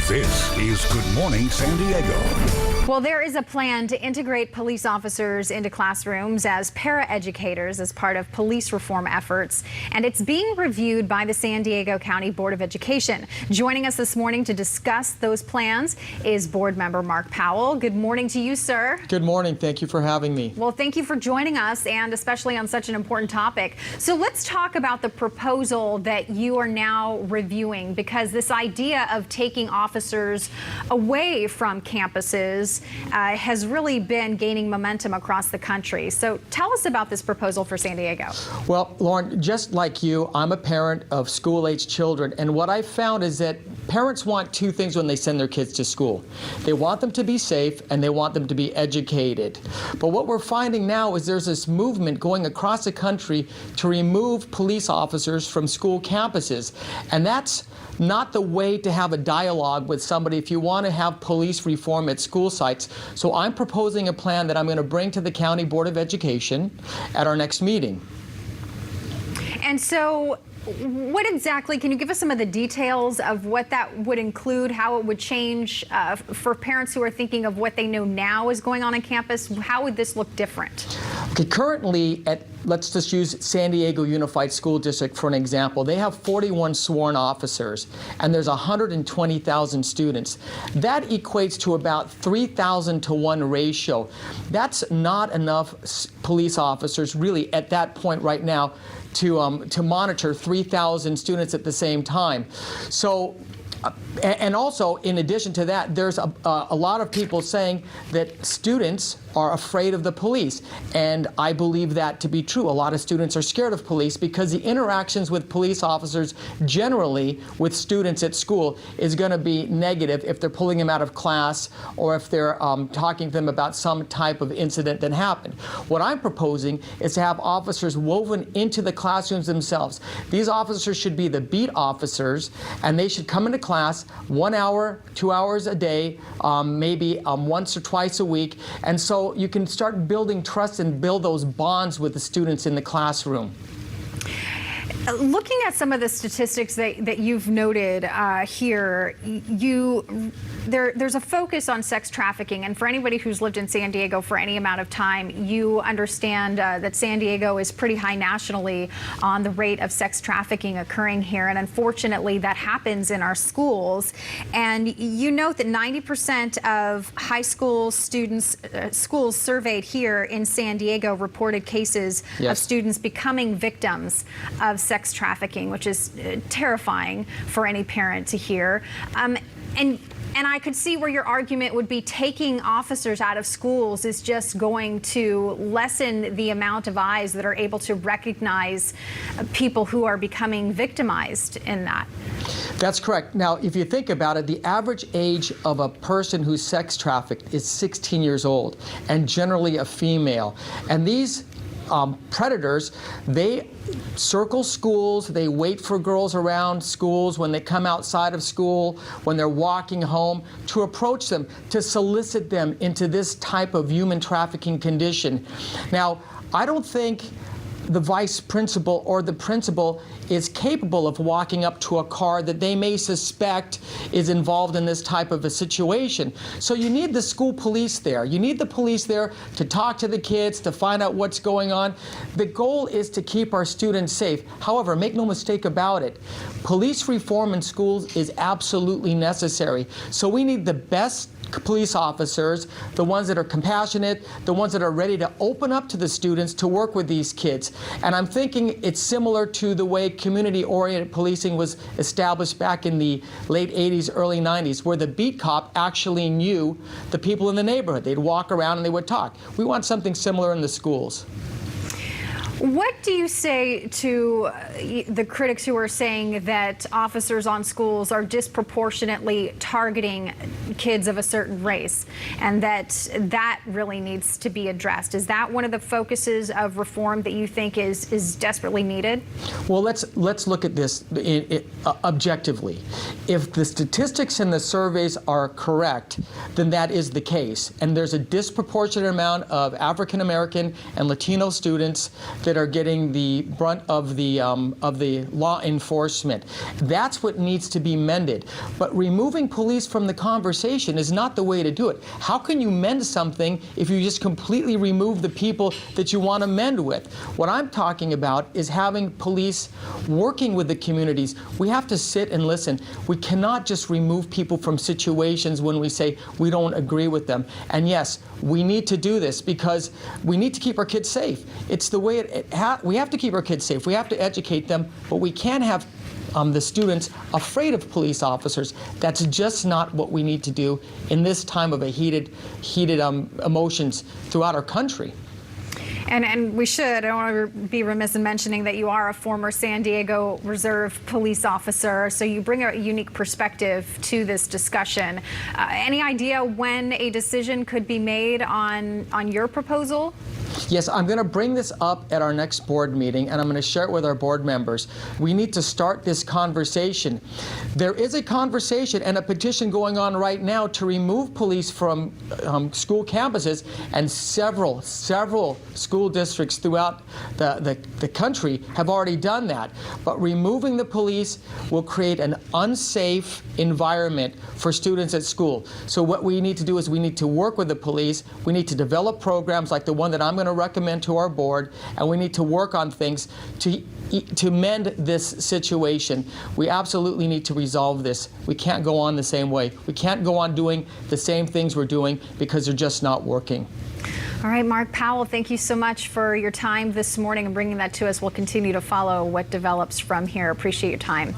This is Good Morning San Diego. Well, there is a plan to integrate police officers into classrooms as paraeducators as part of police reform efforts, and it's being reviewed by the San Diego County Board of Education. Joining us this morning to discuss those plans is board member Mrk Powell. Good morning to you, sir. Good morning. Thank you for having me. Well, thank you for joining us, and especially on such an important topic. So let's talk about the proposal that you are now reviewing, because this idea of taking officers away from campuses has really been gaining momentum across the country. So tell us about this proposal for San Diego. Well, Lauren, just like you, I'm a parent of school-age children, and what I found is that parents want two things when they send their kids to school. They want them to be safe, and they want them to be educated. But what we're finding now is there's this movement going across the country to remove police officers from school campuses, and that's not the way to have a dialogue with somebody if you want to have police reform at school sites. So I'm proposing a plan that I'm going to bring to the County Board of Education at our next meeting. And so what exactly, can you give us some of the details of what that would include, how it would change for parents who are thinking of what they know now is going on campus? How would this look different? Okay, currently, let's just use San Diego Unified School District for an example. They have 41 sworn officers, and there's 120,000 students. That equates to about 3,000 to 1 ratio. That's not enough police officers really at that point right now to monitor 3,000 students at the same time. So, and also, in addition to that, there's a lot of people saying that students are afraid of the police, and I believe that to be true. A lot of students are scared of police because the interactions with police officers generally with students at school is going to be negative if they're pulling them out of class or if they're talking to them about some type of incident that happened. What I'm proposing is to have officers woven into the classrooms themselves. These officers should be the beat officers, and they should come into class 1 hour, 2 hours a day, maybe once or twice a week, and so you can start building trust and build those bonds with the students in the classroom. Looking at some of the statistics that you've noted here, there's a focus on sex trafficking, and for anybody who's lived in San Diego for any amount of time, you understand that San Diego is pretty high nationally on the rate of sex trafficking occurring here, and unfortunately that happens in our schools. And you note that 90% of high school students, schools surveyed here in San Diego reported cases of students becoming victims of sex trafficking, which is terrifying for any parent to hear. And I could see where your argument would be taking officers out of schools is just going to lessen the amount of eyes that are able to recognize people who are becoming victimized in that. That's correct. Now, if you think about it, the average age of a person who's sex trafficked is 16 years old, and generally a female. And these predators, they circle schools, they wait for girls around schools when they come outside of school, when they're walking home, to approach them, to solicit them into this type of human trafficking condition. Now, I don't think the vice principal or the principal is capable of walking up to a car that they may suspect is involved in this type of a situation. So you need the school police there. You need the police there to talk to the kids, to find out what's going on. The goal is to keep our students safe. However, make no mistake about it, police reform in schools is absolutely necessary. So we need the best police officers, the ones that are compassionate, the ones that are ready to open up to the students to work with these kids. And I'm thinking it's similar to the way community-oriented policing was established back in the late 80s, early 90s, where the beat cop actually knew the people in the neighborhood. They'd walk around and they would talk. We want something similar in the schools. What do you say to the critics who are saying that officers on schools are disproportionately targeting kids of a certain race, and that really needs to be addressed? Is that one of the focuses of reform that you think is desperately needed? Well, let's look at this objectively. If the statistics in the surveys are correct, then that is the case. And there's a disproportionate amount of African American and Latino students that are getting the brunt of the law enforcement. That's what needs to be mended. But removing police from the conversation is not the way to do it. How can you mend something if you just completely remove the people that you want to mend with? What I'm talking about is having police working with the communities. We have to sit and listen. We cannot just remove people from situations when we say we don't agree with them. And yes, we need to do this because we need to keep our kids safe. It's the way we have to keep our kids safe. We have to educate them, but we can't have the students afraid of police officers. That's just not what we need to do in this time of a heated emotions throughout our country. And we should, I don't want to be remiss in mentioning that you are a former San Diego Reserve police officer, so you bring a unique perspective to this discussion. Any idea when a decision could be made on your proposal? Yes, I'm going to bring this up at our next board meeting, and I'm going to share it with our board members. We need to start this conversation. There is a conversation and a petition going on right now to remove police from school campuses, and several school districts throughout the country have already done that. But removing the police will create an unsafe environment for students at school. So what we need to do is we need to work with the police. We need to develop programs like the one that I'm going to recommend to our board, and we need to work on things to mend this situation. We absolutely need to resolve this. We can't go on the same way. We can't go on doing the same things we're doing because they're just not working. All right, Mrk Powell, thank you so much for your time this morning and bringing that to us. We'll continue to follow what develops from here. Appreciate your time.